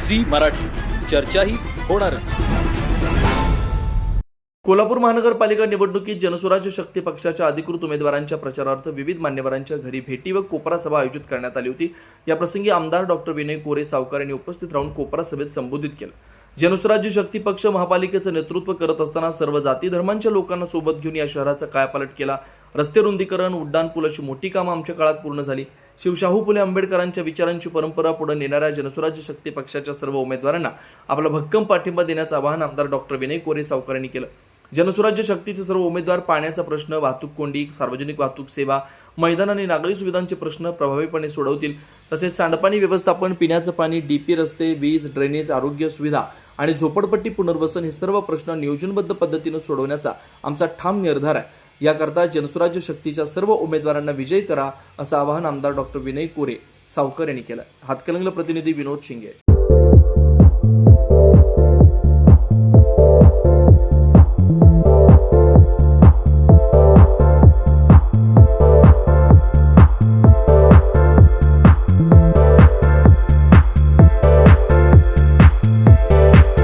Zee Marathi, चर्चाही होणारच. कोल्हापूर महानगरपालिका निवडणुकीत जनसुराज्य शक्ती पक्षाच्या अधिकृत उमेदवारांच्या प्रचारार्थ विविध मान्यवरांच्या घरी भेटी व कोपरा सभा आयोजित करण्यात आली होती. या प्रसंगी आमदार डॉक्टर विनय कोरे सावकार यांनी उपस्थित राहून कोपरा सभेत संबोधित केलं. जनसुराज्य शक्ती पक्ष महापालिकेचं नेतृत्व करत असताना सर्व जाती धर्मांच्या लोकांना सोबत घेऊन या शहराचा कायापालट केला. रस्ते रुंदीकरण, उड्डाण पूल अशी मोठी कामं आमच्या काळात पूर्ण झाली. शिवशाहू फुले आंबेडकरांच्या विचारांची परंपरा पुढे नेणाऱ्या जनसुराज्य शक्ती पक्षाच्या सर्व उमेदवारांना आपला भक्कम पाठिंबा देण्याचं आवाहन आमदार डॉक्टर विनय कोरे सावकार यांनी केलं. जनसुराज्य शक्तीचे सर्व उमेदवार पाण्याचा प्रश्न, वाहतूक कोंडी, सार्वजनिक वाहतूक सेवा, मैदान आणि नागरी सुविधांचे प्रश्न प्रभावीपणे सोडवतील. तसेच सांडपाणी व्यवस्थापन, पिण्याचं पाणी, डीपी रस्ते, वीज, ड्रेनेज, आरोग्य सुविधा आणि झोपडपट्टी पुनर्वसन हे सर्व प्रश्न नियोजनबद्ध पद्धतीने सोडवण्याचा आमचा ठाम निर्धार आहे. याकरता जनसुराज्य शक्तीच्या सर्व उमेदवारांना विजयी करा असं आवाहन आमदार डॉक्टर विनय कोरे सावकर यांनी केलं. हातकणंगले प्रतिनिधी विनोद शिंगे.